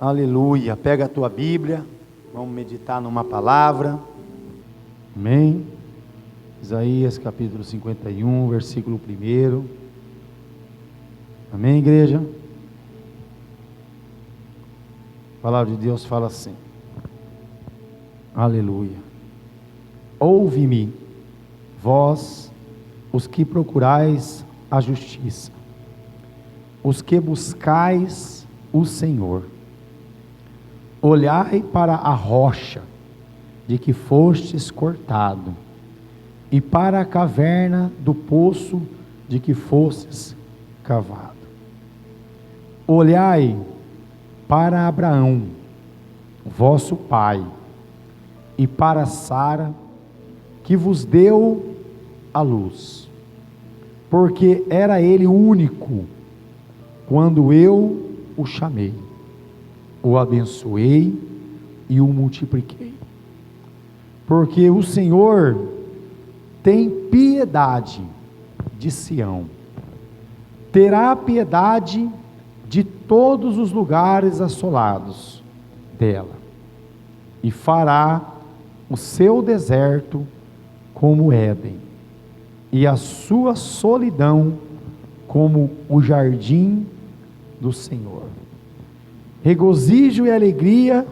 Aleluia. Pega a tua Bíblia, vamos meditar numa palavra. Amém. Isaías capítulo 51, versículo 1. Amém, igreja? A palavra de Deus fala assim. Aleluia. Ouve-me, vós, os que procurais a justiça, os que buscais o Senhor. Olhai para a rocha de que fostes cortado, e para a caverna do poço de que fostes cavado. Olhai para Abraão, vosso pai, e para Sara, que vos deu a luz, porque era ele único, quando eu o chamei, o abençoei e o multipliquei. Porque o Senhor tem piedade de Sião, terá piedade de todos os lugares assolados dela, e fará o seu deserto como Éden, e a sua solidão como o jardim do Senhor. Regozijo e alegria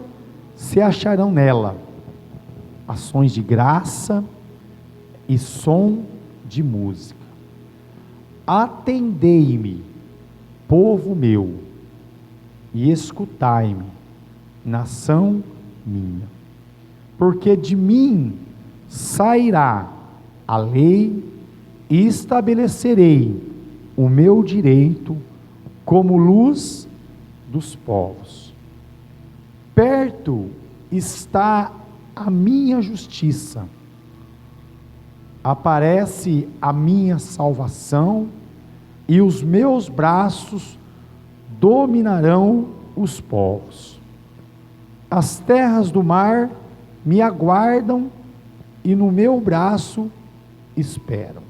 se acharão nela, ações de graça e som de música. Atendei-me, povo meu, e escutai-me, nação minha, porque de mim sairá a lei e estabelecerei o meu direito como luz dos povos. Perto está a minha justiça, aparece a minha salvação, e os meus braços dominarão os povos. As terras do mar me aguardam, e no meu braço esperam.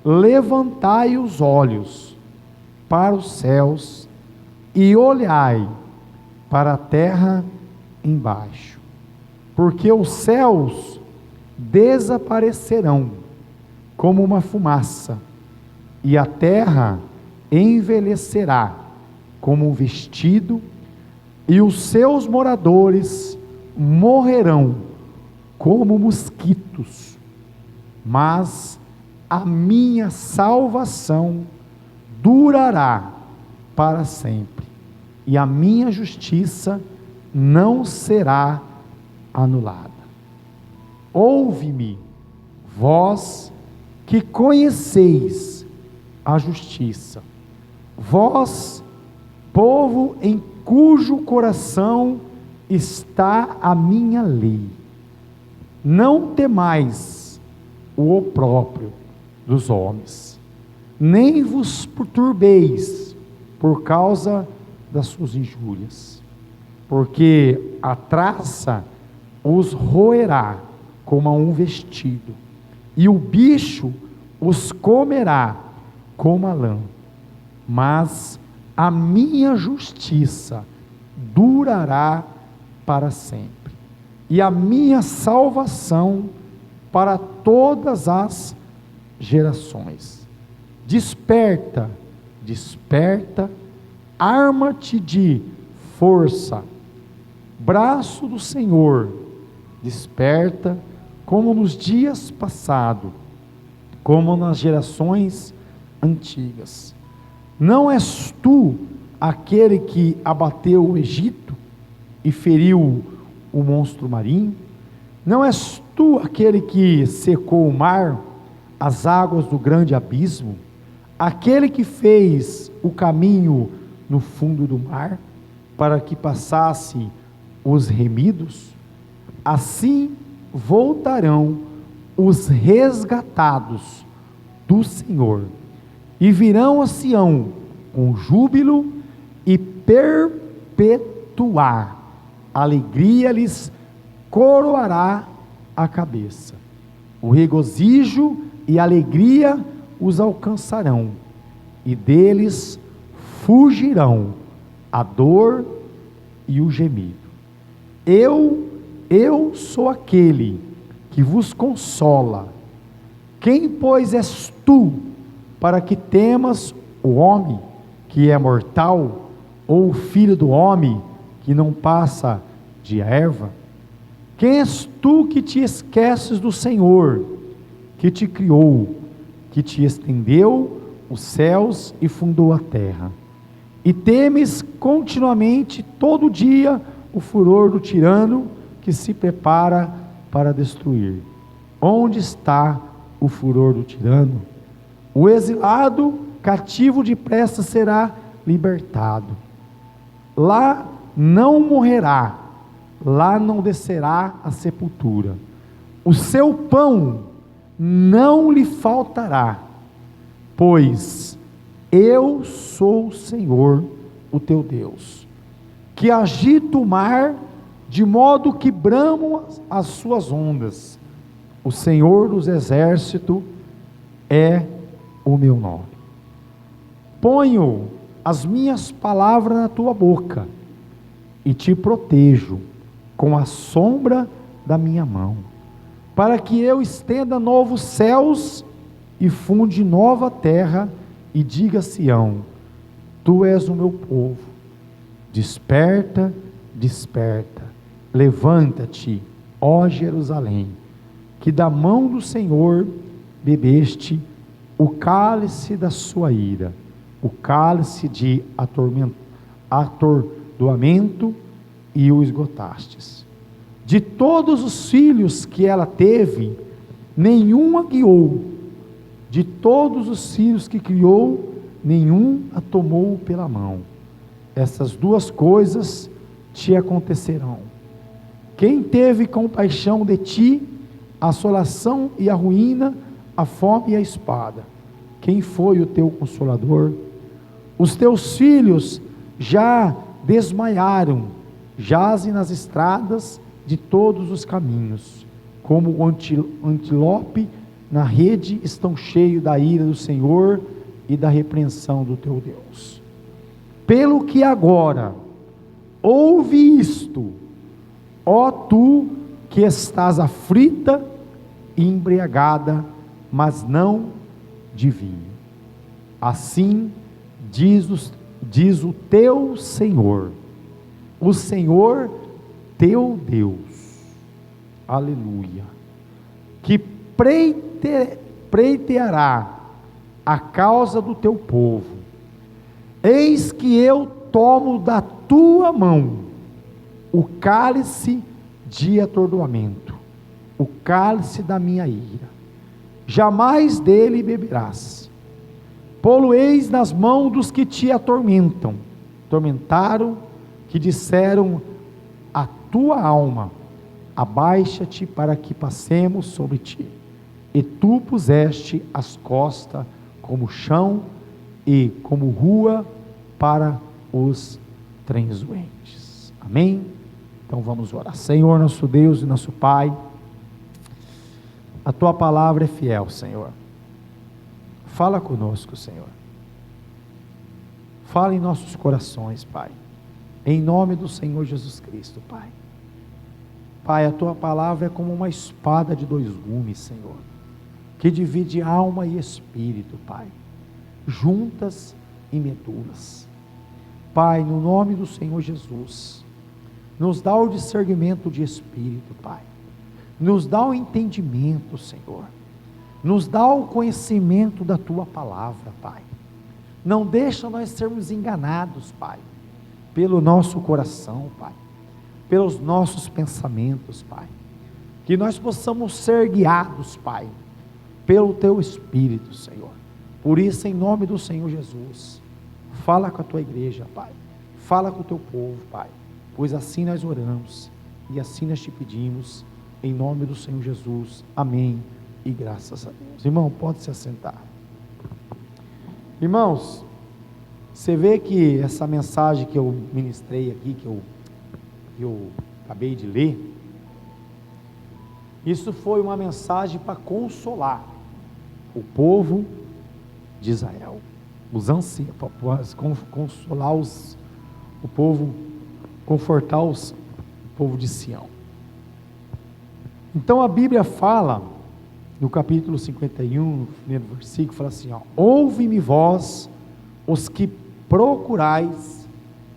Levantai os olhos para os céus, e olhai para a terra embaixo, porque os céus desaparecerão como uma fumaça, e a terra envelhecerá como um vestido, e os seus moradores morrerão como mosquitos, mas a minha salvação durará para sempre, e a minha justiça não será anulada. Ouve-me, vós que conheceis a justiça, vós, povo em cujo coração está a minha lei. Não temais o opróbrio dos homens, nem vos perturbeis por causa das suas injúrias, porque a traça os roerá como a um vestido, e o bicho os comerá como a lã, mas a minha justiça durará para sempre, e a minha salvação para todas as gerações. Desperta, desperta, arma-te de força, braço do Senhor, desperta, como nos dias passados, como nas gerações antigas. Não és tu aquele que abateu o Egito e feriu o monstro marinho? Não és tu aquele que secou o mar, as águas do grande abismo? Aquele que fez o caminho no fundo do mar, para que passasse os remidos? Assim voltarão os resgatados do Senhor, e virão a Sião com júbilo, e perpetuar alegria lhes coroará a cabeça. O regozijo e alegria os alcançarão, e deles fugirão a dor e o gemido. Eu sou aquele que vos consola. Quem, pois, és tu, para que temas o homem, que é mortal, ou o filho do homem, que não passa de erva? Quem és tu que te esqueces do Senhor, que te criou, que te estendeu os céus e fundou a terra? E temes continuamente, todo dia, o furor do tirano, que se prepara para destruir. Onde está o furor do tirano? O exilado cativo depressa será libertado. Lá não morrerá, lá não descerá à sepultura. O seu pão não lhe faltará, pois eu sou o Senhor, o teu Deus, que agito o mar de modo que bramam as suas ondas. O Senhor dos exércitos é o meu nome. Ponho as minhas palavras na tua boca e te protejo com a sombra da minha mão, para que eu estenda novos céus e funde nova terra, e diga a Sião: tu és o meu povo. Desperta, desperta, levanta-te, ó Jerusalém, que da mão do Senhor bebeste o cálice da sua ira, o cálice de atordoamento, e o esgotastes. De todos os filhos que ela teve, nenhum a guiou. De todos os filhos que criou, nenhum a tomou pela mão. Essas duas coisas te acontecerão. Quem teve compaixão de ti, a assolação e a ruína, a fome e a espada? Quem foi o teu consolador? Os teus filhos já desmaiaram, jazem nas estradas de todos os caminhos, como o antílope na rede, estão cheios da ira do Senhor e da repreensão do teu Deus. Pelo que agora ouve isto, ó tu que estás aflita e embriagada, mas não de vinho. Assim diz o teu Senhor, o Senhor teu Deus, aleluia, que pleiteará a causa do teu povo. Eis que eu tomo da tua mão o cálice de atordoamento, o cálice da minha ira, jamais dele beberás. Pô-lo-eis nas mãos dos que te atormentaram, que disseram a tua alma: abaixa-te para que passemos sobre ti. E tu puseste as costas como chão e como rua para os transuentes. Amém? Então vamos orar. Senhor, nosso Deus e nosso Pai, a tua palavra é fiel, Senhor. Fala conosco, Senhor. Fala em nossos corações, Pai. Em nome do Senhor Jesus Cristo, Pai. Pai, a tua palavra é como uma espada de dois gumes, Senhor, que divide alma e espírito, Pai, juntas e medulas. Pai, no nome do Senhor Jesus, nos dá o discernimento de espírito, Pai. Nos dá o entendimento, Senhor. Nos dá o conhecimento da tua palavra, Pai. Não deixa nós sermos enganados, Pai, pelo nosso coração, Pai, pelos nossos pensamentos, Pai. Que nós possamos ser guiados, Pai, pelo teu Espírito, Senhor. Por isso, em nome do Senhor Jesus, fala com a tua igreja, Pai. Fala com o teu povo, Pai. Pois assim nós oramos e assim nós te pedimos, em nome do Senhor Jesus. Amém e graças a Deus. Irmão, pode se assentar. Irmãos, você vê que essa mensagem que eu ministrei aqui, que eu acabei de ler, isso foi uma mensagem para consolar o povo de Israel, os anciãos, para consolar o povo confortar o povo de Sião. Então a Bíblia fala, no capítulo 51, no primeiro versículo, fala assim, ó: ouve-me vós, os que procurais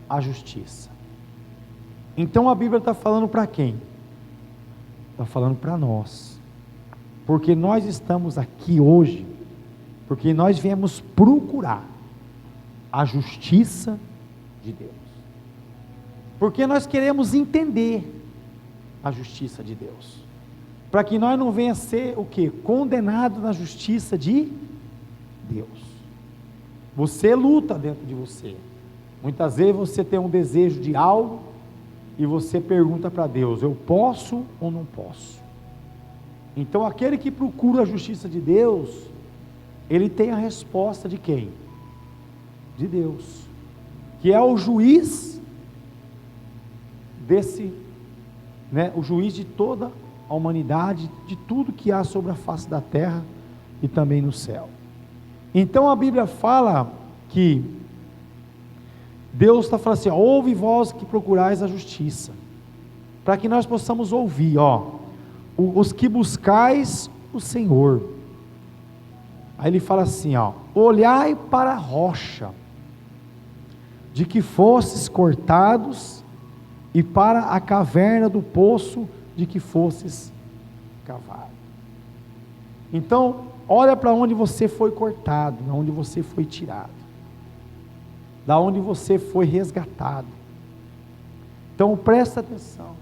a justiça. Então a Bíblia está falando para quem? Está falando para nós, porque nós estamos aqui hoje, porque nós viemos procurar a justiça de Deus, porque nós queremos entender a justiça de Deus, para que nós não venha ser o que? Condenado na justiça de Deus. Você luta dentro de você, muitas vezes você tem um desejo de algo, e você pergunta para Deus: eu posso ou não posso? Então aquele que procura a justiça de Deus, ele tem a resposta de quem? De Deus, que é o juiz desse, o juiz de toda a humanidade, de tudo que há sobre a face da terra e também no céu. Então a Bíblia fala que Deus está falando assim: ouve vós que procurais a justiça, para que nós possamos ouvir, os que buscais o Senhor. Aí ele fala assim, olhai para a rocha, de que fostes cortados, e para a caverna do poço, de que fostes cavados. Então, olha para onde você foi cortado, de onde você foi tirado, da onde você foi resgatado. Então presta atenção,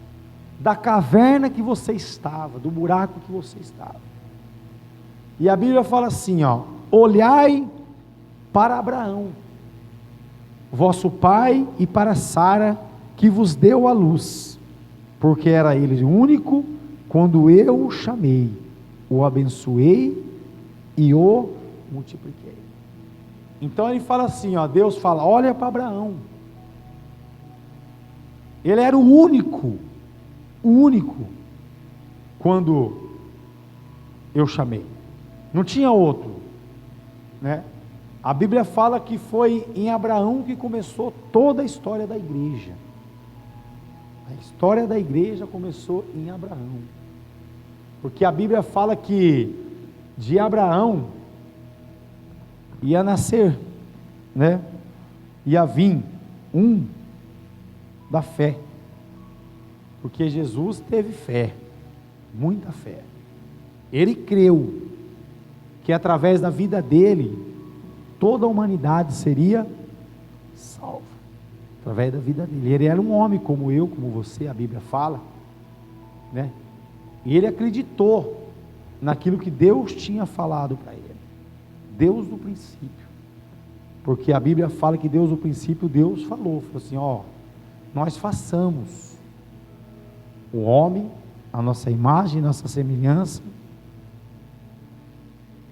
da caverna que você estava, do buraco que você estava. E a Bíblia fala assim, olhai para Abraão, vosso pai, e para Sara, que vos deu a luz, porque era ele único, quando eu o chamei, o abençoei e o multipliquei. Então ele fala assim, Deus fala: olha para Abraão, ele era o único, quando eu chamei, não tinha outro, A Bíblia fala que foi em Abraão que começou toda a história da igreja. A história da igreja começou em Abraão, porque a Bíblia fala que de Abraão ia nascer, ia vir um da fé, porque Jesus teve fé, muita fé. Ele creu que através da vida dele toda a humanidade seria salva, através da vida dele. Ele era um homem como eu, como você, a Bíblia fala, e ele acreditou naquilo que Deus tinha falado para ele, Deus do princípio, porque a Bíblia fala que Deus do princípio, Deus falou assim, nós façamos o homem a nossa imagem, nossa semelhança.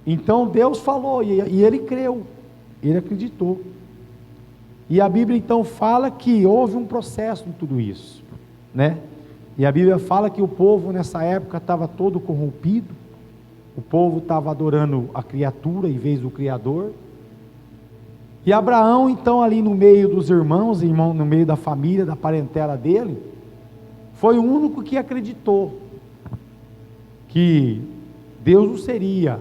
Então Deus falou, e ele creu, ele acreditou. E a Bíblia então fala que houve um processo em tudo isso, E a Bíblia fala que o povo nessa época estava todo corrompido, o povo estava adorando a criatura em vez do Criador. E Abraão então, ali no meio dos irmãos, no meio da família, da parentela dele, foi o único que acreditou que Deus não seria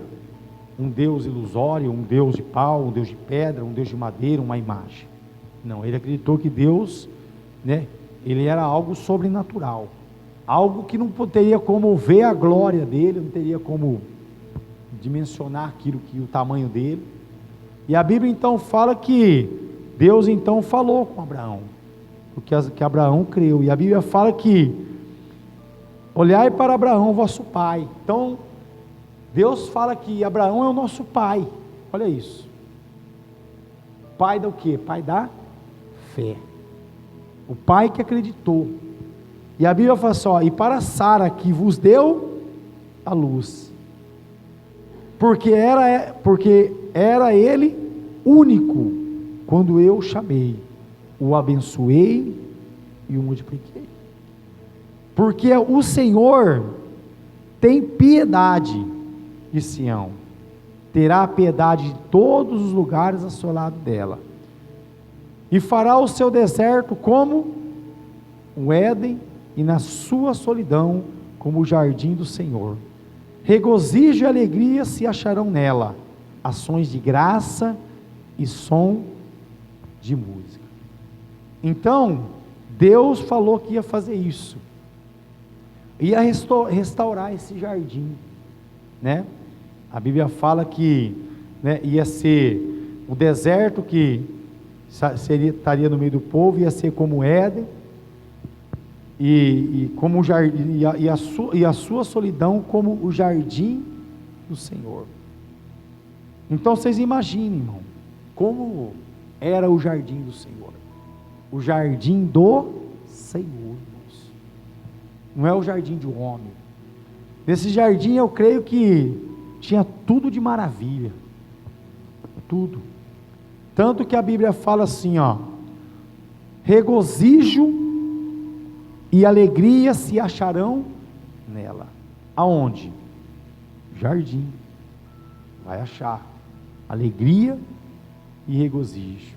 um Deus ilusório, um Deus de pau, um Deus de pedra, um Deus de madeira, uma imagem. Não, ele acreditou que Deus, ele era algo sobrenatural, algo que não teria como ver a glória dele, não teria como dimensionar aquilo, que o tamanho dele. E a Bíblia então fala que Deus então falou com Abraão, porque que Abraão creu. E a Bíblia fala que olhai para Abraão, vosso pai. Então Deus fala que Abraão é o nosso pai. Olha isso. Pai do quê? Pai da fé. O pai que acreditou. E a Bíblia fala assim, e para Sara, que vos deu a luz, porque era ele único, quando eu chamei, o abençoei e o multipliquei. Porque o Senhor tem piedade de Sião, terá piedade de todos os lugares assolado dela, e fará o seu deserto como o Éden e na sua solidão como o jardim do Senhor. Regozijo e alegria se acharão nela, ações de graça e som de música. Então, Deus falou que ia fazer isso, ia restaurar esse jardim, né? A Bíblia fala que, né, ia ser o deserto que estaria no meio do povo, ia ser como Éden, e como o jardim, e a sua solidão como o jardim do Senhor. Então vocês imaginem, irmão, como era o jardim do Senhor. O jardim do Senhor, irmãos. Não é o jardim de um homem. Nesse jardim eu creio que tinha tudo de maravilha. Tudo. Tanto que a Bíblia fala assim, ó: regozijo e alegria se acharão nela. Aonde? Jardim. Vai achar alegria e regozijo.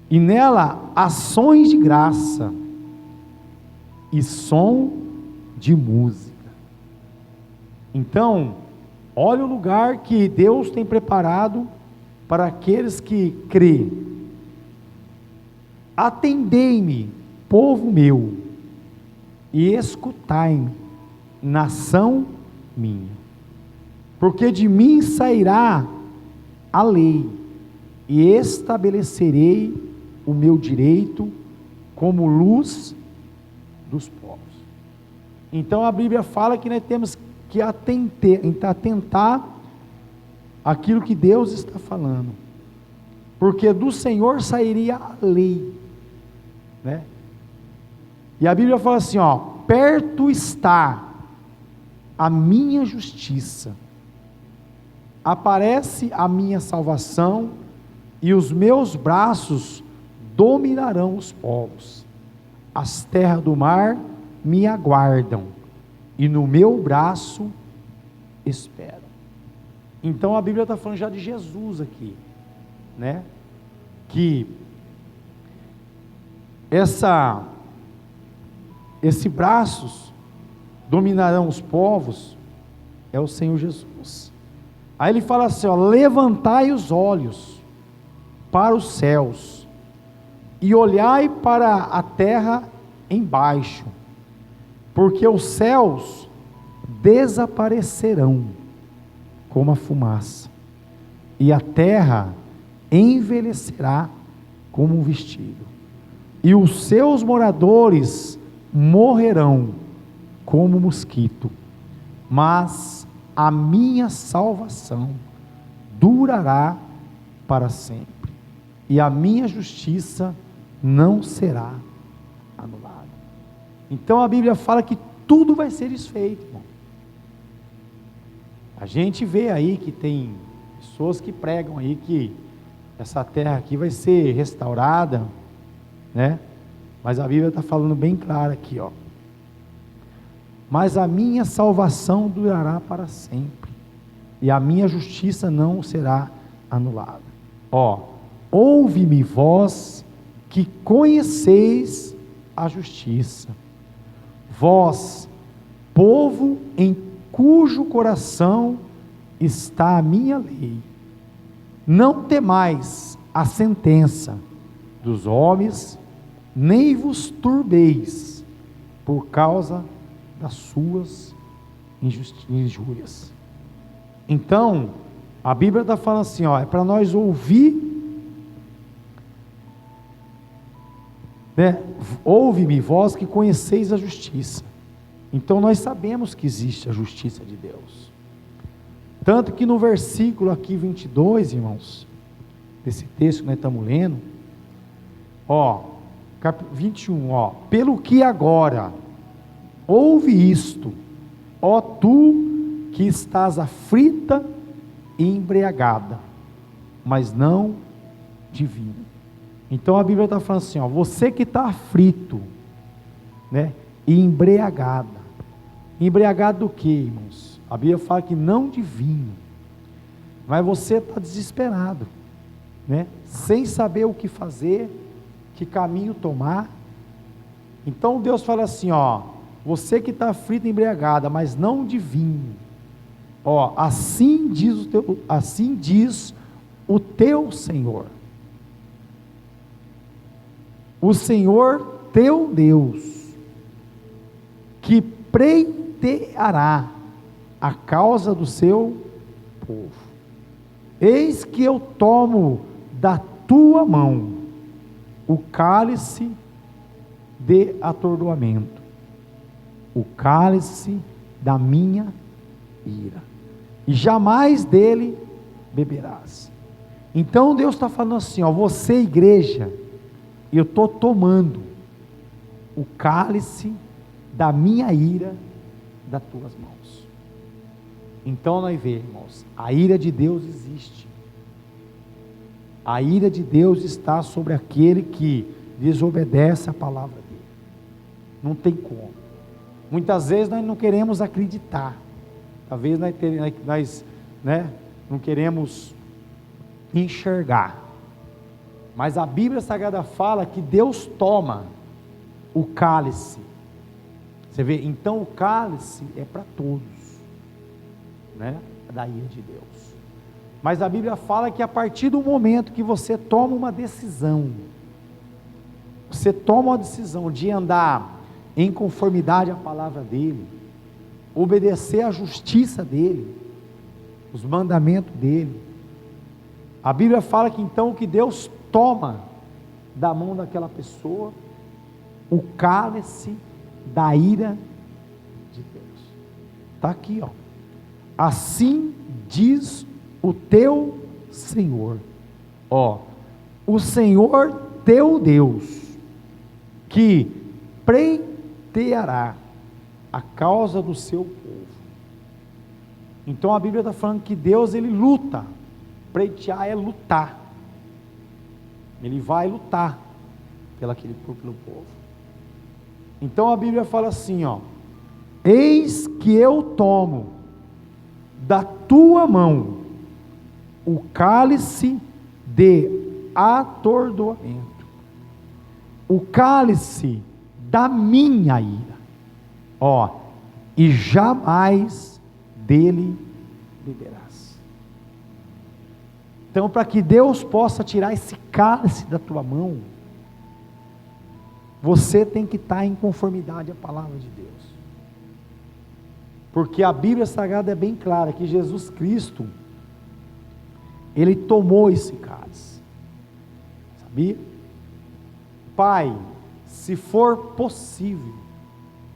E nela ações de graça e som de música. Então, olha o lugar que Deus tem preparado para aqueles que crêem. Atendei-me, povo meu, e escutai-me, nação minha, porque de mim sairá a lei, e estabelecerei o meu direito como luz dos povos. Então a Bíblia fala que nós temos que atentar aquilo que Deus está falando, porque do Senhor sairia a lei, né? E a Bíblia fala assim, ó: perto está a minha justiça, aparece a minha salvação, e os meus braços dominarão os povos. As terras do mar me aguardam, e no meu braço esperam. Então a Bíblia está falando já de Jesus aqui, né? Que esse braços dominarão os povos é o Senhor Jesus. Aí ele fala assim, ó: levantai os olhos para os céus e olhai para a terra embaixo, porque os céus desaparecerão como a fumaça, e a terra envelhecerá como um vestido, e os seus moradores morrerão como mosquito, mas a minha salvação durará para sempre, e a minha justiça não será anulada. Então a Bíblia fala que tudo vai ser desfeito, irmão. A gente vê aí que tem pessoas que pregam aí que essa terra aqui vai ser restaurada, né? Mas a Bíblia está falando bem claro aqui, ó: mas a minha salvação durará para sempre, e a minha justiça não será anulada. Ó, ouve-me vós que conheceis a justiça, vós, povo em cujo coração está a minha lei, não temais a sentença dos homens, nem vos turbeis por causa das suas injúrias. Então a Bíblia está falando assim, ó: é para nós ouvir, né? Ouve-me vós que conheceis a justiça. Então nós sabemos que existe a justiça de Deus, tanto que no versículo aqui 22, irmãos, desse texto que nós estamos lendo, ó, 21, ó: pelo que agora ouve isto, ó tu que estás aflita e embriagada, mas não divina. Então a Bíblia está falando assim, ó: você que está aflito, né, e embriagada. Embriagado do que, irmãos? A Bíblia fala que não de vinho, mas você está desesperado, né? Sem saber o que fazer, que caminho tomar, Então Deus fala assim, você que está aflita e embriagada, mas não de vinho, assim diz o teu Senhor, o Senhor teu Deus, que pleiteará a causa do seu povo. Eis que eu tomo da tua mão o cálice de atordoamento, o cálice da minha ira, e jamais dele beberás. Então Deus está falando assim, você igreja, eu estou tomando o cálice da minha ira das tuas mãos. Então nós vemos, irmãos, a ira de Deus existe. A ira de Deus está sobre aquele que desobedece a palavra dele. Não tem como. Muitas vezes nós não queremos acreditar. Talvez nós não queremos enxergar. Mas a Bíblia Sagrada fala que Deus toma o cálice. Você vê, então o cálice é para todos, da ira de Deus. Mas a Bíblia fala que a partir do momento que você toma uma decisão, você toma uma decisão de andar em conformidade à palavra dele, obedecer à justiça dele, os mandamentos dele, a Bíblia fala que então que Deus toma da mão daquela pessoa o cálice da ira de Deus. Está aqui, assim diz o teu Senhor, o Senhor teu Deus, que pleiteará a causa do seu povo. Então a Bíblia está falando que Deus, ele luta. Pleitear é lutar. Ele vai lutar pelo povo. Então a Bíblia fala assim, eis que eu tomo da tua mão o cálice de atordoamento, o cálice da minha ira, e jamais dele beberás. Então, para que Deus possa tirar esse cálice da tua mão, você tem que estar em conformidade à palavra de Deus, porque a Bíblia Sagrada é bem clara, que Jesus Cristo, ele tomou esse cálice, sabia? Pai, se for possível,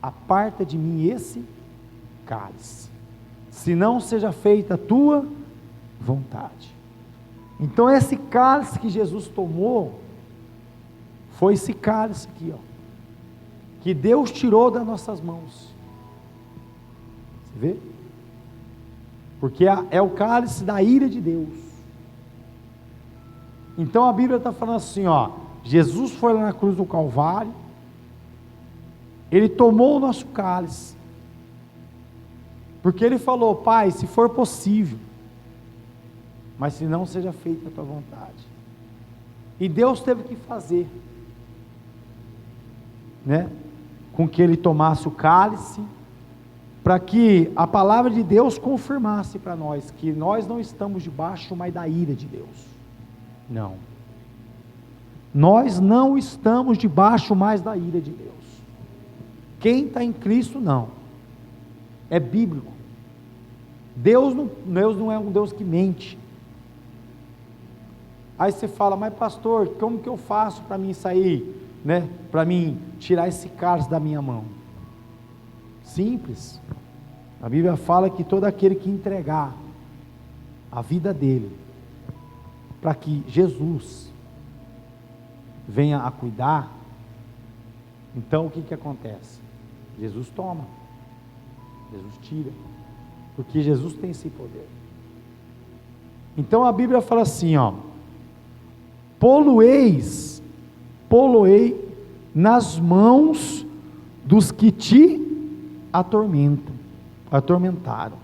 aparta de mim esse cálice, se não seja feita a tua vontade. Então esse cálice que Jesus tomou, foi esse cálice aqui, que Deus tirou das nossas mãos. Você vê? Porque é o cálice da ira de Deus. Então a Bíblia está falando assim, Jesus foi lá na cruz do Calvário, ele tomou o nosso cálice, porque ele falou, Pai, se for possível, mas se não seja feita a tua vontade. E Deus teve que fazer, com que ele tomasse o cálice, para que a palavra de Deus confirmasse para nós, que nós não estamos debaixo mais da ira de Deus. Não, nós não estamos debaixo mais da ira de Deus. Quem está em Cristo não, é bíblico. Deus não é um Deus que mente. Aí você fala, mas pastor, como que eu faço para mim sair, para mim tirar esse cálice da minha mão? Simples. A Bíblia fala que todo aquele que entregar a vida dele para que Jesus venha a cuidar, então o que acontece? Jesus toma, Jesus tira, porque Jesus tem esse poder. Então a Bíblia fala assim, poloei nas mãos dos que te atormentaram,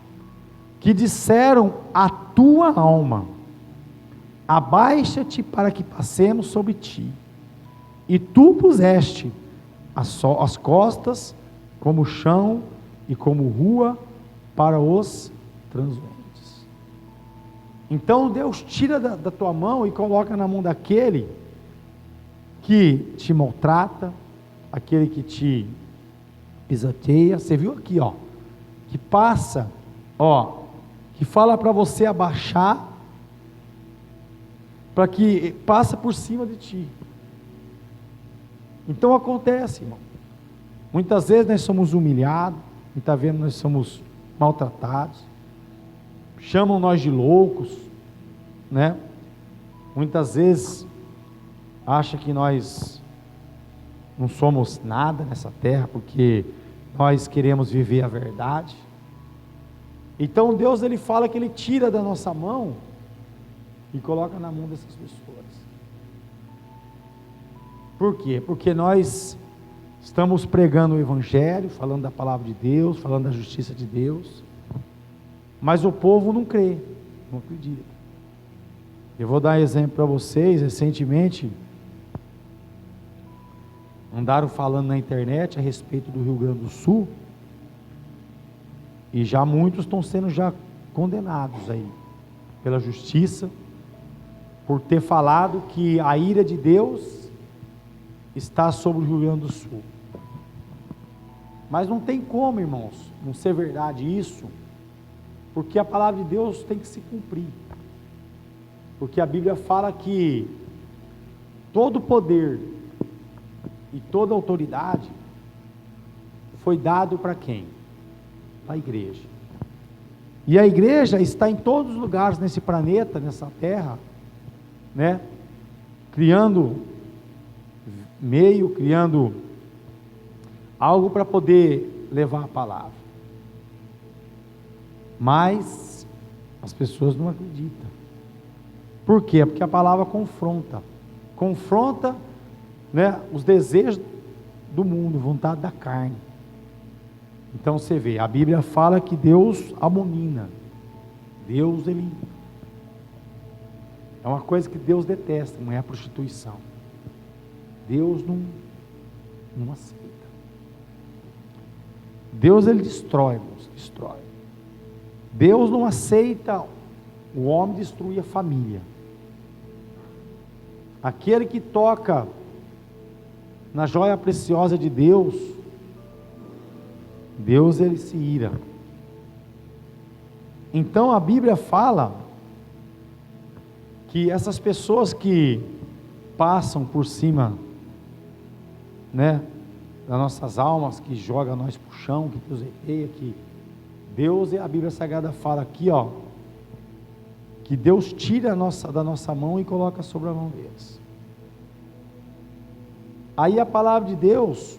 que disseram à tua alma, abaixa-te para que passemos sobre ti, e tu puseste as costas, como chão e como rua para os transeuntes. Então Deus tira da tua mão e coloca na mão daquele que te maltrata, aquele que te pisoteia. Você viu aqui, ó, que passa, ó, que fala para você abaixar, para que passa por cima de ti. Então acontece, irmão. Muitas vezes nós somos humilhados, muitas vezes nós somos maltratados, chamam nós de loucos, né? Muitas vezes acha que nós não somos nada nessa terra, porque nós queremos viver a verdade. Então Deus, ele fala que ele tira da nossa mão e coloca na mão dessas pessoas. Por quê? Porque nós estamos pregando o Evangelho, falando da palavra de Deus, falando da justiça de Deus, mas o povo não crê, não acredita. Eu vou dar exemplo para vocês. Recentemente andaram falando na internet a respeito do Rio Grande do Sul, e já muitos estão sendo já condenados aí pela justiça, por ter falado que a ira de Deus está sobre o Rio Grande do Sul. Mas não tem como, irmãos, não ser verdade isso, porque a palavra de Deus tem que se cumprir, porque a Bíblia fala que todo poder e toda autoridade foi dado para quem? Para a igreja. E a igreja está em todos os lugares nesse planeta, nessa terra, né? Criando meio, criando algo para poder levar a palavra. Mas as pessoas não acreditam. Por quê? Porque a palavra confronta, né, os desejos do mundo, vontade da carne. Então você vê, a Bíblia fala que Deus abomina. Deus, ele é uma coisa que Deus detesta, não é a prostituição. Deus não aceita. Deus, ele destrói, irmãos, destrói. Deus não aceita o homem destruir a família. Aquele que toca na joia preciosa de Deus, Deus, ele se ira. Então a Bíblia fala que essas pessoas que passam por cima, né, das nossas almas, que joga nós para o chão, que pisoteia, que Deus, a Bíblia Sagrada fala aqui, ó, que Deus tira da nossa mão e coloca sobre a mão deles. Aí a palavra de Deus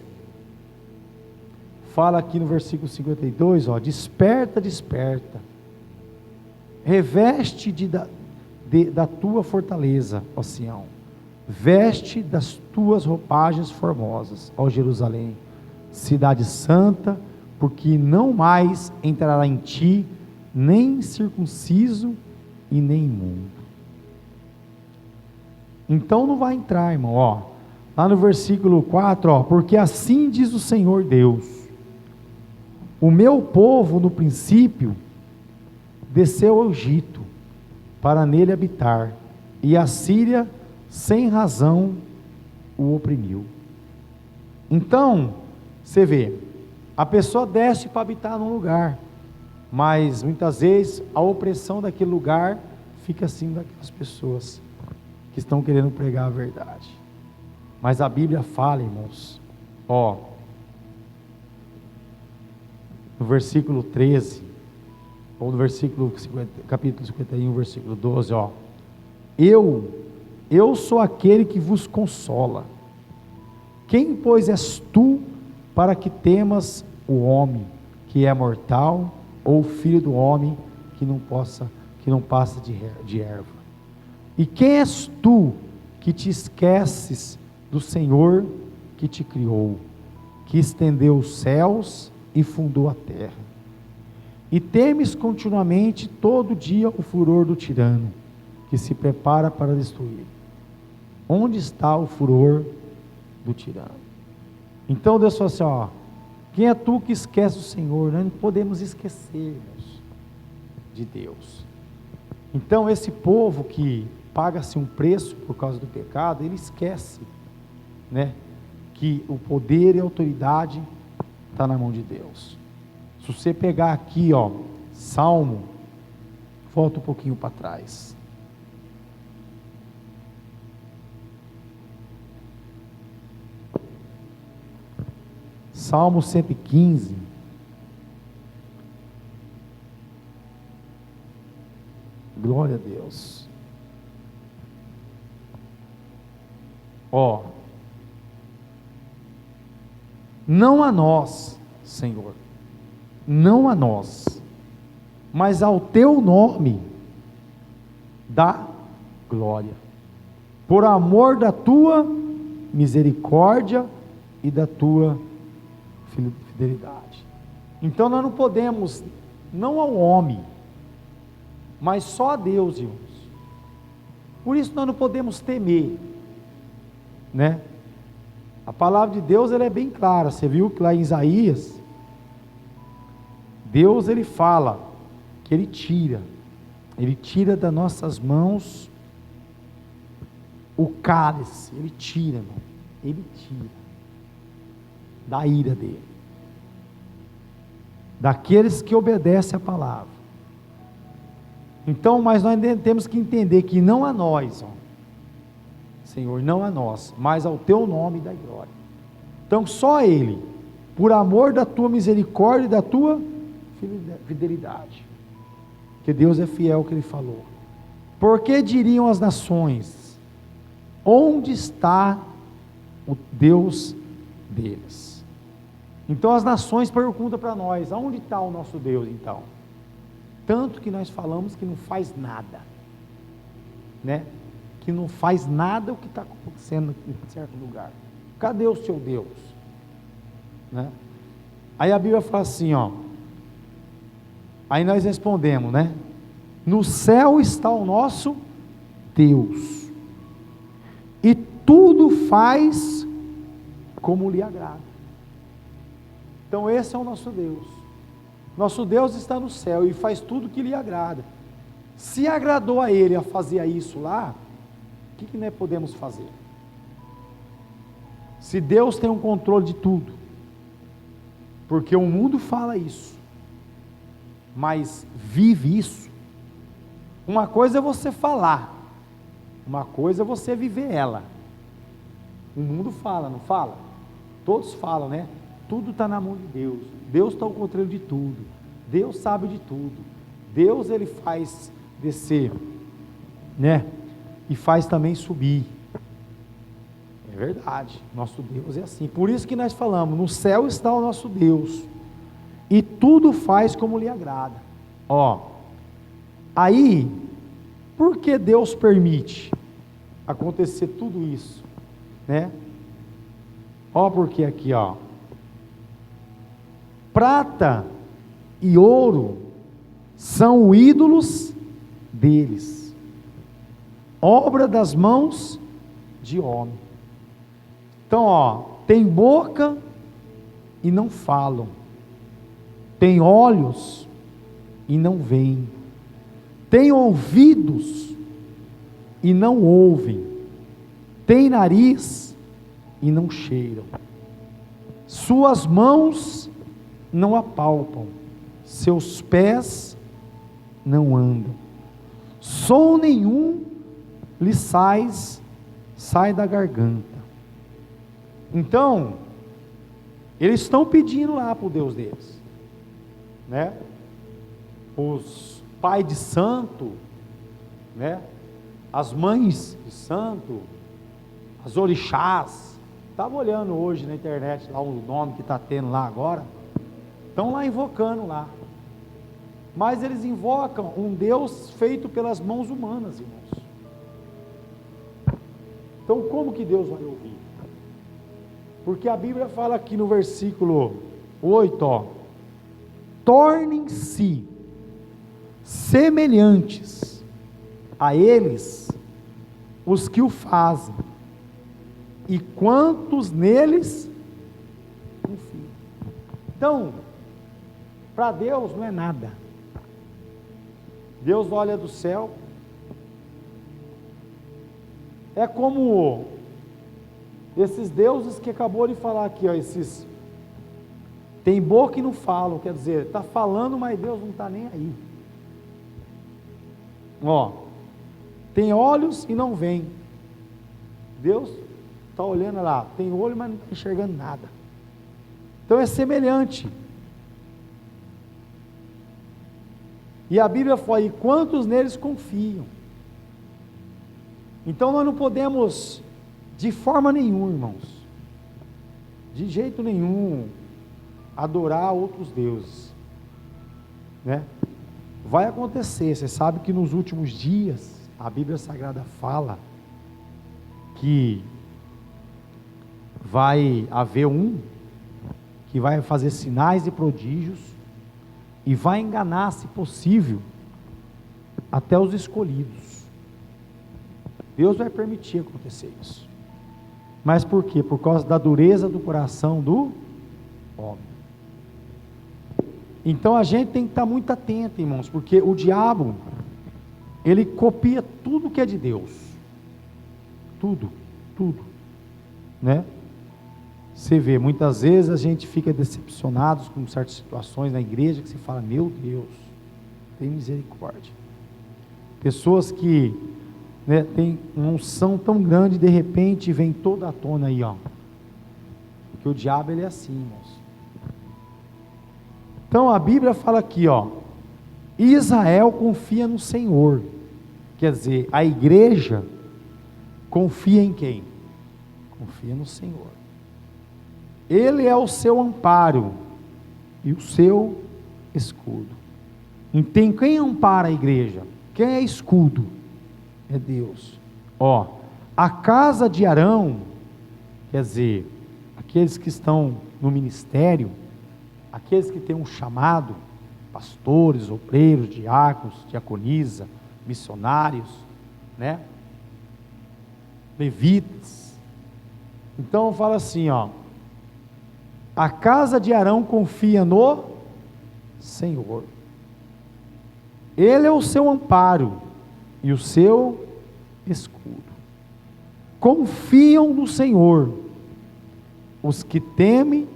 fala aqui no versículo 52, ó, desperta, desperta, reveste da tua fortaleza, ó Sião, veste das tuas roupagens formosas, ó Jerusalém, cidade santa, porque não mais entrará em ti nem circunciso e nem imundo. Então não vai entrar, irmão, ó, lá no versículo 4, ó, porque assim diz o Senhor Deus: o meu povo no princípio desceu ao Egito para nele habitar, e a Síria sem razão o oprimiu. Então você vê, a pessoa desce para habitar num lugar, mas muitas vezes a opressão daquele lugar fica assim daquelas pessoas que estão querendo pregar a verdade. Mas a Bíblia fala, irmãos, ó, no versículo 13, ou no versículo 50, capítulo 51, versículo 12, ó, eu sou aquele que vos consola. Quem, pois, és tu para que temas o homem que é mortal, ou o filho do homem que não passa de erva? E quem és tu que te esqueces do Senhor que te criou, que estendeu os céus e fundou a terra? E temes continuamente todo dia o furor do tirano, que se prepara para destruir. Onde está o furor do tirano? Então Deus falou assim, ó, quem é tu que esquece o Senhor? Nós não podemos esquecer de Deus. Então esse povo que paga-se um preço por causa do pecado, ele esquece, né, que o poder e a autoridade está na mão de Deus. Se você pegar aqui, ó, Salmo, volta um pouquinho para trás. Salmo 115. Glória a Deus. Ó, não a nós, Senhor, não a nós, mas ao teu nome dá glória, por amor da tua misericórdia e da tua fidelidade. Então nós não podemos, não ao homem, mas só a Deus, irmãos. Por isso nós não podemos temer, né? A palavra de Deus, ela é bem clara. Você viu que lá em Isaías, Deus, ele fala que ele tira das nossas mãos o cálice, ele tira, irmão, ele tira da ira dele, daqueles que obedecem a palavra. Então, mas nós temos que entender que não a nós, ó, Senhor, não a nós, mas ao teu nome dá glória. Então só a Ele, por amor da tua misericórdia e da tua fidelidade, que Deus é fiel ao que Ele falou. Porque diriam as nações, onde está o Deus deles? Então as nações perguntam para nós, aonde está o nosso Deus então? Tanto que nós falamos que não faz nada, né? Que não faz nada o que está acontecendo em certo lugar. Cadê o seu Deus? Né? Aí a Bíblia fala assim, ó, aí nós respondemos, né? No céu está o nosso Deus, e tudo faz como lhe agrada. Então esse é o nosso Deus. Nosso Deus está no céu e faz tudo que lhe agrada. Se agradou a Ele a fazer isso lá, o que nós podemos fazer? Se Deus tem um controle de tudo, porque o mundo fala isso, mas vive isso. Uma coisa é você falar, uma coisa é você viver ela. O mundo fala, não fala? Todos falam, né? Tudo está na mão de Deus. Deus está ao controle de tudo. Deus sabe de tudo. Deus, ele faz descer, né? E faz também subir. É verdade, nosso Deus é assim. Por isso que nós falamos, no céu está o nosso Deus, e tudo faz como lhe agrada. Ó, aí, por que Deus permite acontecer tudo isso, né? Ó, porque aqui, ó, prata e ouro são ídolos deles, obra das mãos de homem. Então, ó, tem boca e não falam, tem olhos e não veem, tem ouvidos e não ouvem, tem nariz e não cheiram, suas mãos não apalpam, seus pés não andam, som nenhum lhe sai da garganta. Então, eles estão pedindo lá para o Deus deles, né? Os pais de santo, né? As mães de santo, as orixás. Estava olhando hoje na internet lá o nome que está tendo lá agora. Estão lá invocando lá. Mas eles invocam um Deus feito pelas mãos humanas, irmãos. Então como que Deus vai ouvir? Porque a Bíblia fala aqui no versículo 8, ó, tornem-se semelhantes a eles os que o fazem, e quantos neles Então, para Deus não é nada. Deus olha do céu, é como esses deuses que acabou de falar aqui, ó, esses tem boca e não falam, quer dizer, está falando, mas Deus não está nem aí. Ó, tem olhos e não vem. Deus está olhando lá, tem olho, mas não está enxergando nada. Então é semelhante. E a Bíblia fala, e quantos neles confiam? Então nós não podemos, de forma nenhuma, irmãos, de jeito nenhum, adorar outros deuses, né? Vai acontecer, você sabe que nos últimos dias, a Bíblia Sagrada fala que vai haver um que vai fazer sinais e prodígios e vai enganar, se possível, até os escolhidos. Deus vai permitir acontecer isso. Mas por quê? Por causa da dureza do coração do homem. Então a gente tem que estar muito atento, irmãos, porque o diabo, ele copia tudo que é de Deus. Tudo, né? Você vê, muitas vezes a gente fica decepcionado com certas situações na igreja, que você fala, meu Deus, tem misericórdia. Pessoas que, né, têm uma unção tão grande, de repente vem toda à tona aí, ó. Porque o diabo, ele é assim, irmãos. Então a Bíblia fala aqui, ó, Israel confia no Senhor. Quer dizer, a igreja confia em quem? Confia no Senhor. Ele é o seu amparo e o seu escudo. Então quem ampara a igreja? Quem é escudo? É Deus. Ó, a casa de Arão, quer dizer, aqueles que estão no ministério, aqueles que têm um chamado, pastores, obreiros, diáconos, diaconisa, missionários, né? Levitas. Então fala assim, ó, a casa de Arão confia no Senhor. Ele é o seu amparo e o seu escudo. Confiam no Senhor os que temem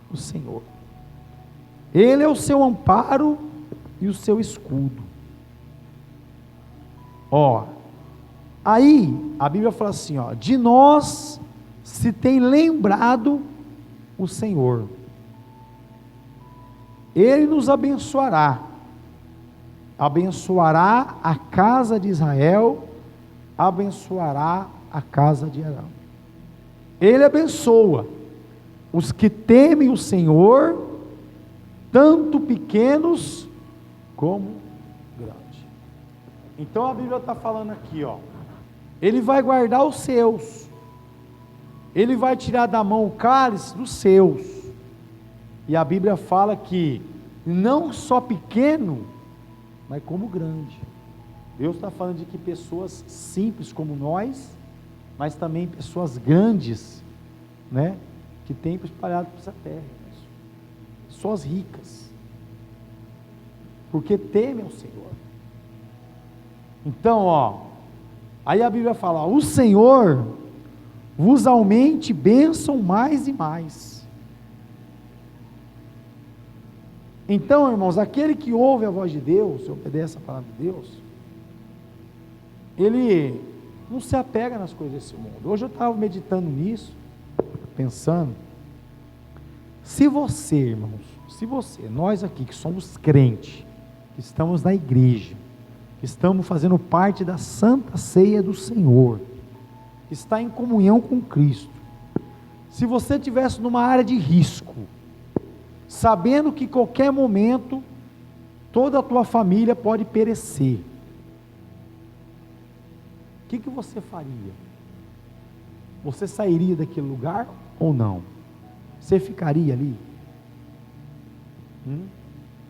o Senhor. Ele é o seu amparo e o seu escudo. Ó, aí a Bíblia fala assim, ó, de nós se tem lembrado o Senhor. Ele nos abençoará. Abençoará a casa de Israel, abençoará a casa de Arão. Ele abençoa os que temem o Senhor, tanto pequenos como grandes. Então a Bíblia está falando aqui, ó, ele vai guardar os seus, ele vai tirar da mão o cálice dos seus, e a Bíblia fala que não só pequeno, mas como grande. Deus está falando de que pessoas simples como nós, mas também pessoas grandes, né, que tem espalhado por essa terra, pessoas ricas, porque temem o Senhor. Então, ó, aí a Bíblia fala, o Senhor vos aumente bênção mais e mais. Então, irmãos, aquele que ouve a voz de Deus, obedece a palavra de Deus, ele não se apega nas coisas desse mundo. Hoje eu estava meditando nisso, pensando, se você, irmãos, nós aqui que somos crentes, que estamos na igreja, que estamos fazendo parte da Santa Ceia do Senhor, que está em comunhão com Cristo, se você estivesse numa área de risco, sabendo que qualquer momento, toda a tua família pode perecer, o que você faria? Você sairia daquele lugar ou não? Você ficaria ali?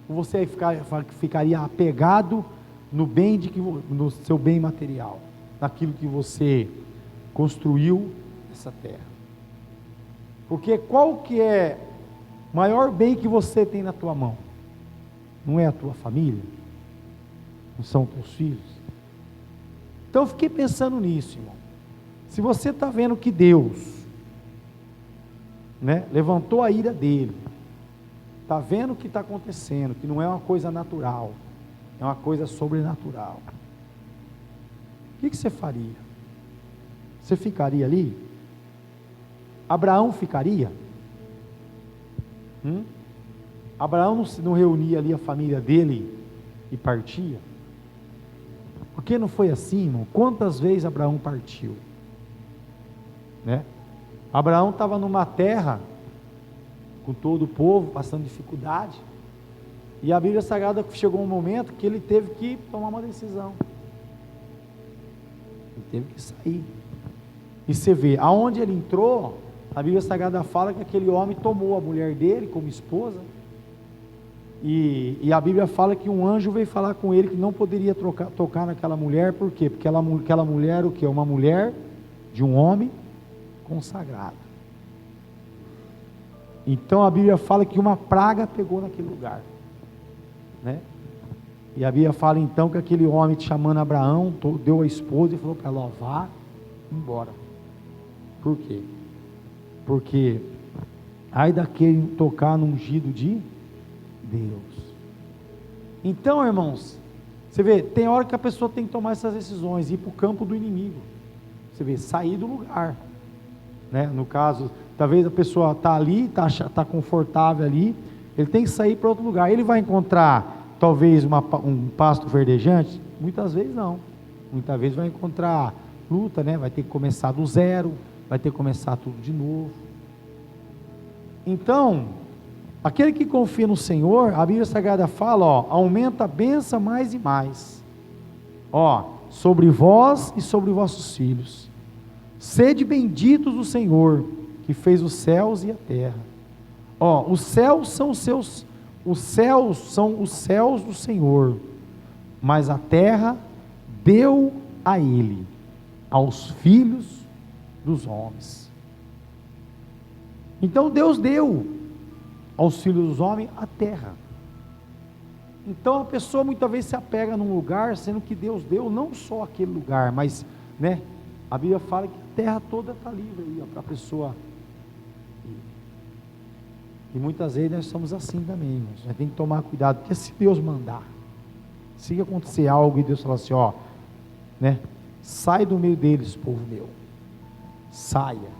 Ou você ficaria apegado no bem no seu bem material, naquilo que você construiu nessa terra? Porque qual que é O maior bem que você tem na tua mão não é a tua família? Não são teus filhos? Então eu fiquei pensando nisso, irmão. Se você está vendo que Deus, né, levantou a ira dele, está vendo o que está acontecendo, que não é uma coisa natural, é uma coisa sobrenatural, o que você faria? Você ficaria ali? Abraão ficaria? Abraão não reunia ali a família dele e partia? Porque não foi assim, irmão? Quantas vezes Abraão partiu? Né? Abraão estava numa terra com todo o povo passando dificuldade, e a Bíblia Sagrada chegou um momento que ele teve que tomar uma decisão, ele teve que sair. E você vê, aonde ele entrou, a Bíblia Sagrada fala que aquele homem tomou a mulher dele como esposa, e a Bíblia fala que um anjo veio falar com ele que não poderia tocar naquela mulher. Por quê? Porque aquela mulher, o que? Uma mulher de um homem consagrado. Então a Bíblia fala que uma praga pegou naquele lugar, né? E a Bíblia fala então que aquele homem chamando Abraão, deu a esposa e falou para ela: vá embora. Por quê? Porque ai daquele tocar no ungido de Deus. Então, irmãos, você vê, tem hora que a pessoa tem que tomar essas decisões, ir para o campo do inimigo. Você vê, sair do lugar, né? No caso, talvez a pessoa está ali, está confortável ali, ele tem que sair para outro lugar. Ele vai encontrar talvez um pasto verdejante? Muitas vezes não. Muitas vezes vai encontrar luta, né? Vai ter que começar do zero, vai ter que começar tudo de novo. Então, aquele que confia no Senhor, a Bíblia Sagrada fala, aumenta a bênção mais e mais, sobre vós e sobre vossos filhos. Sede benditos do Senhor, que fez os céus e a terra. Os céus são os céus do Senhor, mas a terra deu a Ele, aos filhos dos homens. Então Deus deu aos filhos dos homens a terra. Então a pessoa muitas vezes se apega num lugar, sendo que Deus deu não só aquele lugar, mas, né, a Bíblia fala que a terra toda está livre aí, para a pessoa ir. E muitas vezes nós somos assim também, irmãos. A gente tem que tomar cuidado, porque se Deus mandar, se acontecer algo e Deus falar assim, né, sai do meio deles, povo meu, saia.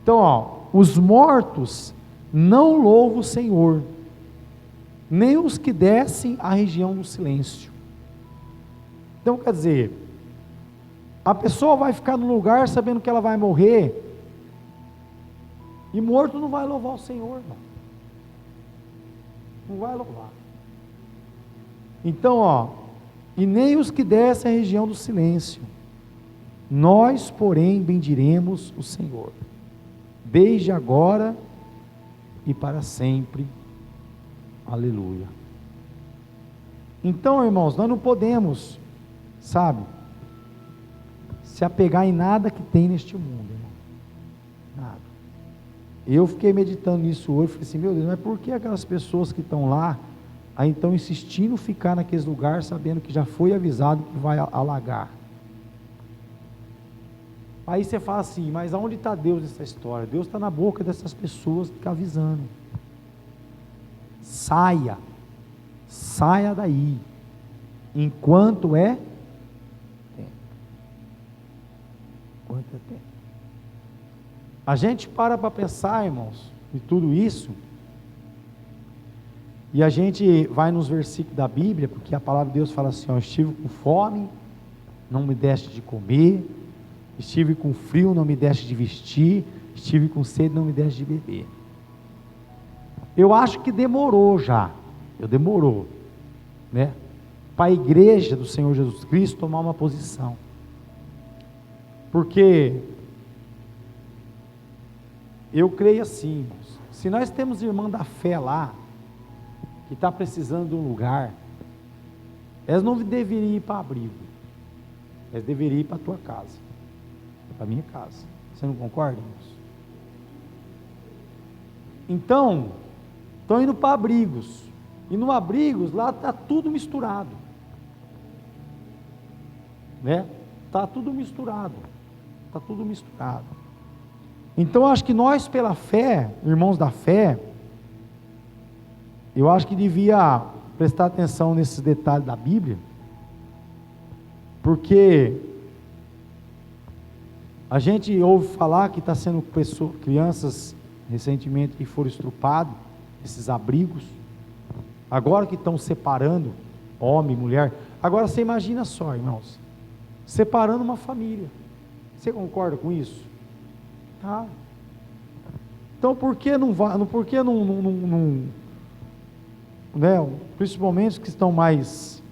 Então, os mortos não louvam o Senhor, nem os que descem à região do silêncio. Então, quer dizer, a pessoa vai ficar no lugar sabendo que ela vai morrer, e morto não vai louvar o Senhor, não vai louvar. Então, e nem os que descem à região do silêncio. Nós, porém, bendiremos o Senhor, desde agora e para sempre. Aleluia. Então, irmãos, nós não podemos, se apegar em nada que tem neste mundo, irmão. Nada. Eu fiquei meditando nisso hoje, falei assim, meu Deus, mas por que aquelas pessoas que estão lá, aí estão insistindo em ficar naqueles lugares, sabendo que já foi avisado que vai alagar? Aí você fala assim, mas aonde está Deus nessa história? Deus está na boca dessas pessoas que estão avisando. Saia daí, enquanto é tempo. Enquanto é tempo. A gente para pensar, irmãos, em tudo isso, e a gente vai nos versículos da Bíblia, porque a palavra de Deus fala assim, estive com fome, não me deste de comer, estive com frio, não me deste de vestir, estive com sede, não me deste de beber. Eu acho que demorou, né, para a igreja do Senhor Jesus Cristo tomar uma posição, porque eu creio assim, irmãos, se nós temos irmã da fé lá, que está precisando de um lugar, elas não deveriam ir para abrigo, elas deveriam ir para a tua casa, para a minha casa. Você não concorda, irmãos? Então, estão indo para abrigos, e no abrigos lá está tudo misturado, né? Está tudo misturado, está tudo misturado. Então acho que nós, pela fé, irmãos da fé, eu acho que devia prestar atenção nesses detalhes da Bíblia, porque a gente ouve falar que está sendo crianças recentemente que foram estrupadas, esses abrigos, agora que estão separando homem e mulher. Agora você imagina só, irmãos, separando uma família. Você concorda com isso? Tá. Então por que não vai, por que não, né, principalmente os que estão mais,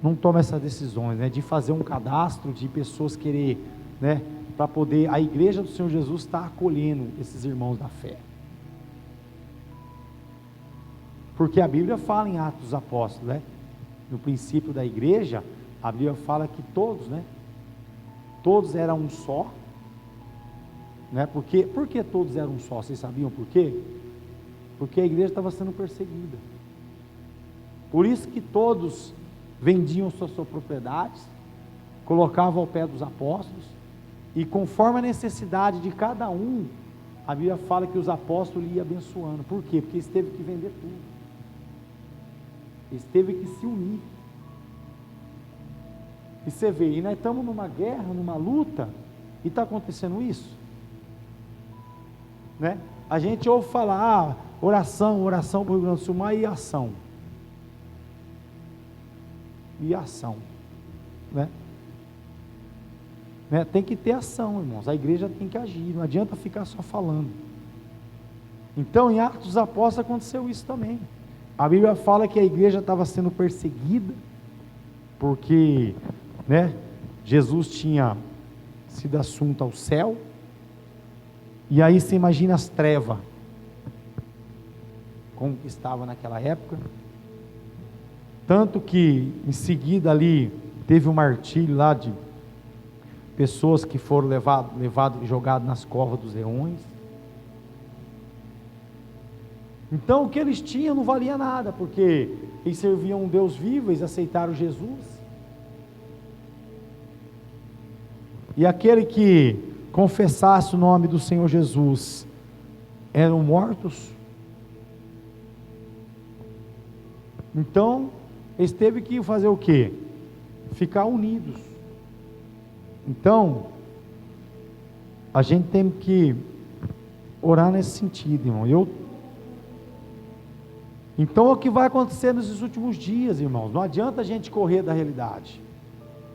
não tomam essas decisões, né, de fazer um cadastro de pessoas querer, né, para poder, a igreja do Senhor Jesus está acolhendo esses irmãos da fé. Porque a Bíblia fala em Atos dos Apóstolos, né, no princípio da igreja, a Bíblia fala que todos, né, todos eram um só, né, por que todos eram um só? Vocês sabiam por quê? Porque a igreja estava sendo perseguida, por isso que todos vendiam suas propriedades, colocavam ao pé dos apóstolos, e conforme a necessidade de cada um, a Bíblia fala que os apóstolos iam abençoando. Por quê? Porque eles teve que vender tudo, eles teve que se unir. E você vê, e nós estamos numa guerra, numa luta, e está acontecendo isso, né? A gente ouve falar, oração para o Rio Grande do Sul, mas e ação? E ação, né? Tem que ter ação, irmãos, a igreja tem que agir, não adianta ficar só falando. Então em Atos dos Apóstolos aconteceu isso também. A Bíblia fala que a igreja estava sendo perseguida, porque, né, Jesus tinha sido assunto ao céu, e aí você imagina as trevas, como que estava naquela época, tanto que em seguida ali, teve um martírio lá de pessoas que foram levadas e jogadas nas covas dos leões. Então o que eles tinham não valia nada, porque eles serviam um Deus vivo, eles aceitaram Jesus, e aquele que confessasse o nome do Senhor Jesus eram mortos. Então eles teve que fazer o quê? Ficar unidos. Então a gente tem que orar nesse sentido, irmão. Então é o que vai acontecer nesses últimos dias, irmãos. Não adianta a gente correr da realidade,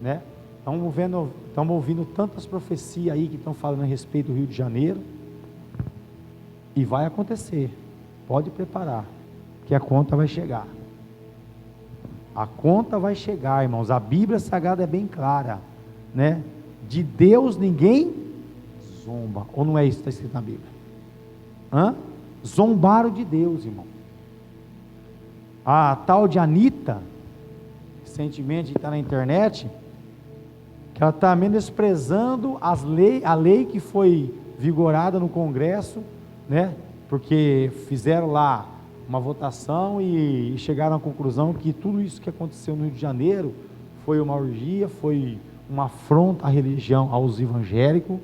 né? Estamos ouvindo tantas profecias aí que estão falando a respeito do Rio de Janeiro, e vai acontecer. Pode preparar, que a conta vai chegar. A conta vai chegar, irmãos. A Bíblia Sagrada é bem clara, né? De Deus ninguém zomba. Ou não é isso que está escrito na Bíblia? Zombaram de Deus, irmão. A tal de Anitta, recentemente está na internet, que ela está menosprezando a lei que foi vigorada no Congresso, né? Porque fizeram lá uma votação e chegaram à conclusão que tudo isso que aconteceu no Rio de Janeiro foi uma orgia, foi uma afronta à religião, aos evangélicos,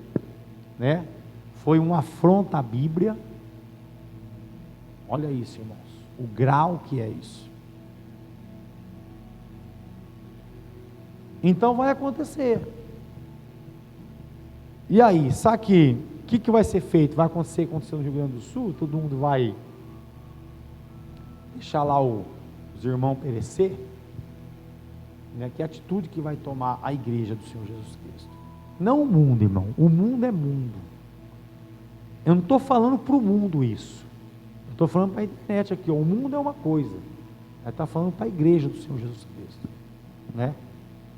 né? Foi uma afronta à Bíblia. Olha isso, irmãos, o grau que é isso. Então vai acontecer. E aí, sabe o que vai ser feito? Vai acontecer no Rio Grande do Sul? Todo mundo vai deixar lá os irmãos perecer? Né? Que atitude que vai tomar a igreja do Senhor Jesus Cristo? Não o mundo, irmão. O mundo é mundo. Eu não estou falando para o mundo isso. Eu estou falando para a internet aqui. O mundo é uma coisa. Ela está falando para a igreja do Senhor Jesus Cristo, né?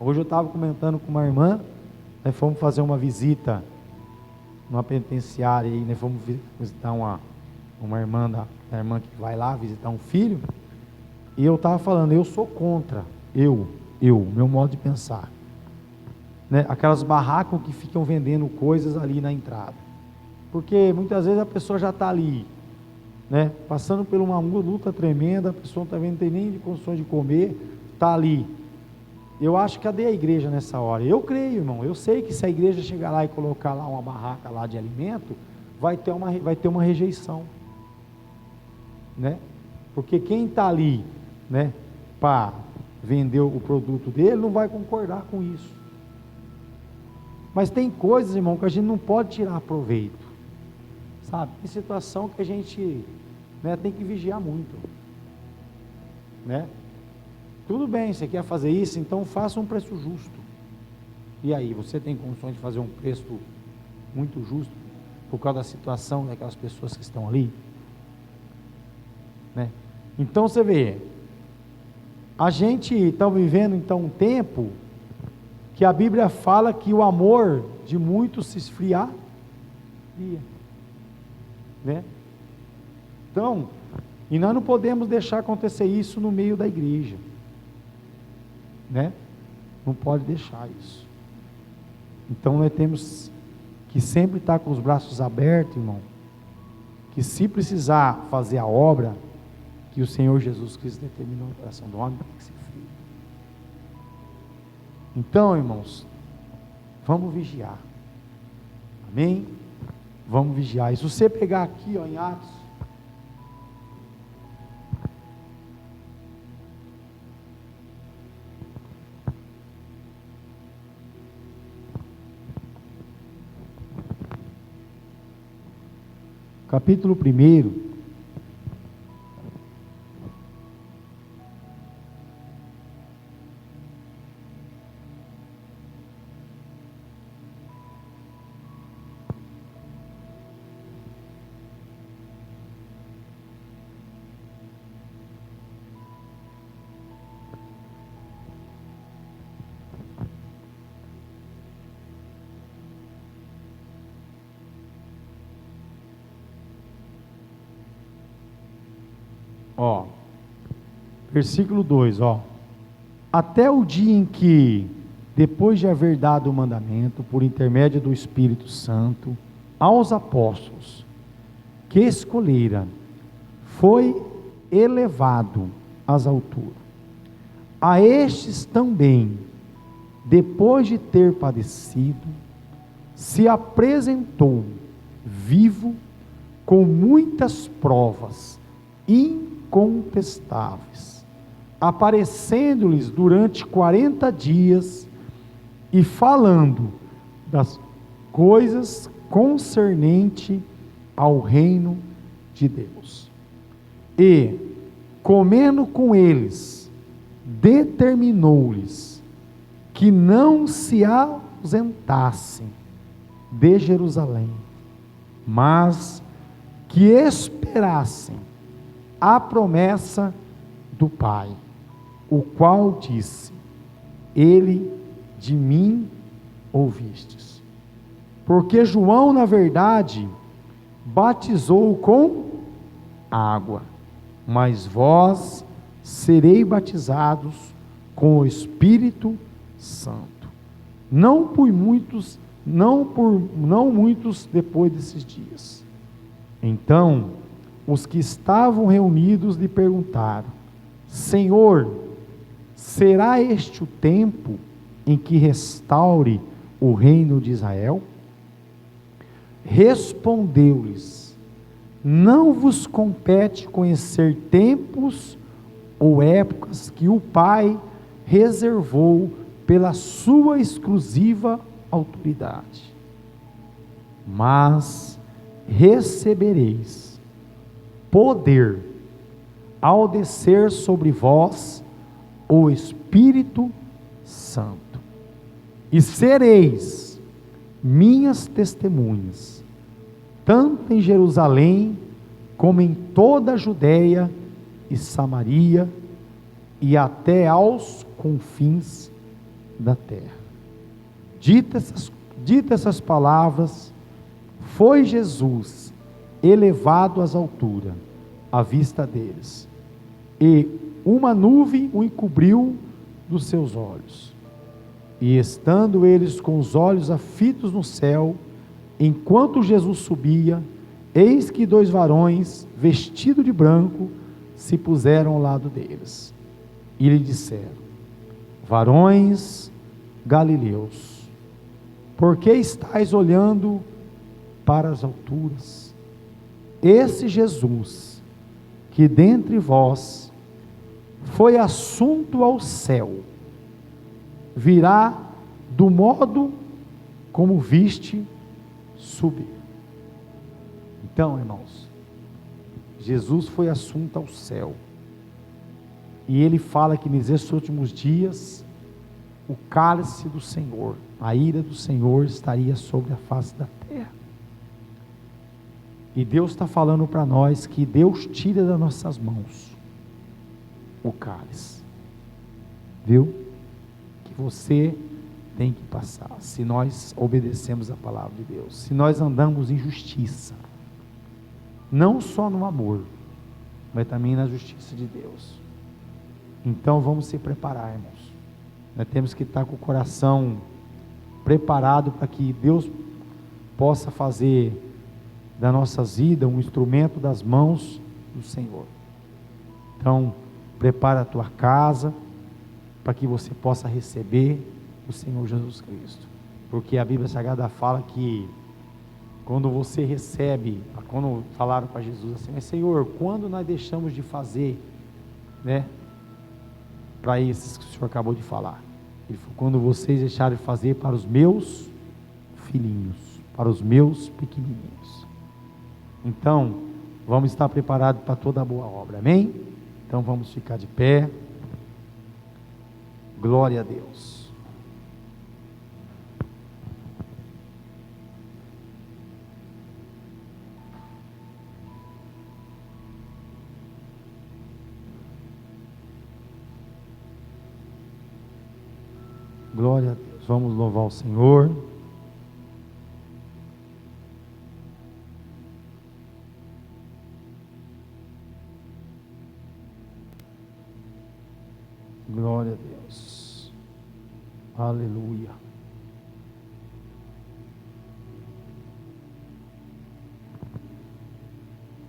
Hoje eu estava comentando com uma irmã, nós fomos fazer uma visita numa penitenciária, e nós fomos visitar uma irmã, da irmã que vai lá visitar um filho, e eu estava falando, eu sou contra, meu modo de pensar, né? Aquelas barracas que ficam vendendo coisas ali na entrada, porque muitas vezes a pessoa já está ali, né? Passando por uma luta tremenda, a pessoa não tem nem condições de comer, está ali. Eu acho que cadê a igreja nessa hora? Eu creio, irmão, eu sei que se a igreja chegar lá e colocar lá uma barraca lá de alimento, vai ter uma rejeição, né? Porque quem está ali, né, para vender o produto dele, não vai concordar com isso. Mas tem coisas, irmão, que a gente não pode tirar proveito, sabe? Tem situação que a gente, né, tem que vigiar muito, né? Tudo bem, você quer fazer isso, então faça um preço justo. E aí, você tem condições de fazer um preço muito justo por causa da situação daquelas pessoas que estão ali, né? Então você vê, a gente está vivendo então um tempo que a Bíblia fala que o amor de muitos se esfriaria, né? Então, e nós não podemos deixar acontecer isso no meio da igreja, né? Não pode deixar isso. Então nós temos que sempre estar com os braços abertos, irmão, que se precisar fazer a obra que o Senhor Jesus Cristo determinou no coração do homem, tem que ser feito. Então, irmãos, vamos vigiar, amém? Vamos vigiar. E se você pegar aqui, ó, em Atos, capítulo 1, ó, versículo 2, ó. Até o dia em que, depois de haver dado o mandamento, por intermédio do Espírito Santo, aos apóstolos que escolheram, foi elevado às alturas. A estes também, depois de ter padecido, se apresentou vivo com muitas provas incontestáveis, aparecendo-lhes durante 40 dias e falando das coisas concernentes ao reino de Deus. E, comendo com eles, determinou-lhes que não se ausentassem de Jerusalém, mas que esperassem a promessa do Pai, o qual disse: ele de mim ouvistes. Porque João, na verdade, batizou com água, mas vós sereis batizados com o Espírito Santo. Não muitos depois desses dias. Então, os que estavam reunidos lhe perguntaram: Senhor, será este o tempo em que restaure o reino de Israel? Respondeu-lhes: não vos compete conhecer tempos ou épocas que o Pai reservou pela sua exclusiva autoridade, mas recebereis poder ao descer sobre vós o Espírito Santo, e sereis minhas testemunhas, tanto em Jerusalém, como em toda a Judéia e Samaria, e até aos confins da terra. Ditas essas palavras, foi Jesus elevado às alturas, à vista deles, e uma nuvem o encobriu dos seus olhos. E estando eles com os olhos afitos no céu, enquanto Jesus subia, Eis que 2 varões, vestidos de branco, se puseram ao lado deles, e lhe disseram: varões galileus, por que estáis olhando para as alturas? Esse Jesus, que dentre vós foi assunto ao céu, virá do modo como viste subir. Então, irmãos, Jesus foi assunto ao céu, e ele fala que nesses últimos dias o cálice do Senhor, a ira do Senhor estaria sobre a face da terra. E Deus está falando para nós que Deus tira das nossas mãos o cálice, viu? Que você tem que passar, se nós obedecemos a palavra de Deus, se nós andamos em justiça, não só no amor, mas também na justiça de Deus. Então vamos se preparar, irmãos. Nós temos que estar com o coração preparado para que Deus possa fazer da nossas vidas um instrumento das mãos do Senhor. Então prepara a tua casa para que você possa receber o Senhor Jesus Cristo, porque a Bíblia Sagrada fala que quando você recebe, quando falaram para Jesus assim: mas Senhor, quando nós deixamos de fazer, né, para esses que o Senhor acabou de falar? Ele falou: quando vocês deixarem de fazer para os meus filhinhos, para os meus pequenininhos. Então vamos estar preparados para toda a boa obra, amém? Então vamos ficar de pé. Glória a Deus. Glória a Deus. Vamos louvar o Senhor. Glória a Deus. Aleluia.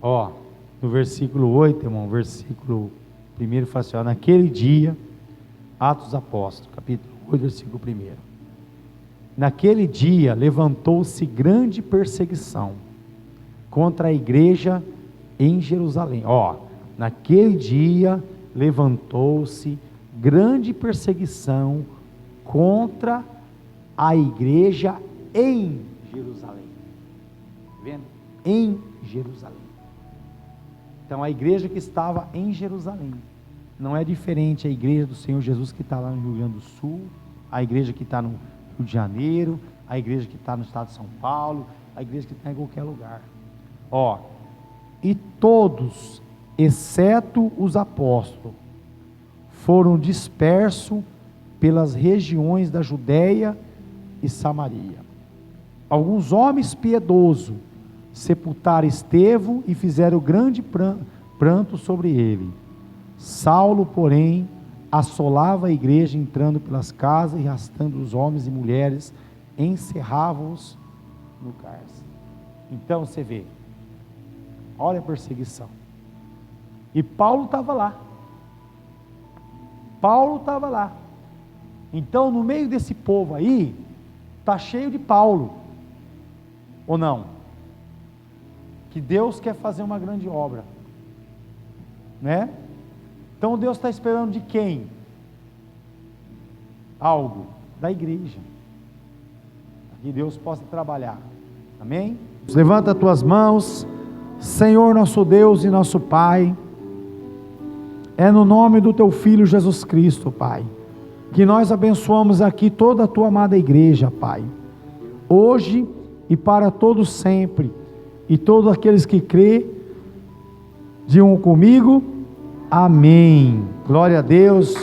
Ó, no versículo 8, irmão, versículo 1 fala assim: ó, naquele dia, Atos dos Apóstolos, capítulo 8, versículo 1. Naquele dia levantou-se grande perseguição contra a igreja em Jerusalém. Ó, naquele dia levantou-se grande perseguição contra a igreja em Jerusalém. Vendo? Em Jerusalém. Então a igreja que estava em Jerusalém não é diferente a igreja do Senhor Jesus que está lá no Rio Grande do Sul, a igreja que está no Rio de Janeiro, a igreja que está no estado de São Paulo, a igreja que está em qualquer lugar. Ó, e todos, exceto os apóstolos, foram dispersos pelas regiões da Judéia e Samaria. Alguns homens piedosos sepultaram Estevão e fizeram grande pranto sobre ele. Saulo, porém, assolava a igreja, entrando pelas casas e arrastando os homens e mulheres, encerrava-os no cárcere. Então você vê, olha a perseguição. E Paulo estava lá. Paulo estava lá. Então, no meio desse povo aí, está cheio de Paulo, ou não? Que Deus quer fazer uma grande obra, né? Então Deus está esperando de quem? Algo da igreja, que Deus possa trabalhar, amém? Levanta as tuas mãos. Senhor nosso Deus e nosso Pai, é no nome do Teu Filho Jesus Cristo, Pai, que nós abençoamos aqui toda a Tua amada igreja, Pai, hoje e para todos sempre, e todos aqueles que crê, digam comigo, amém. Glória a Deus.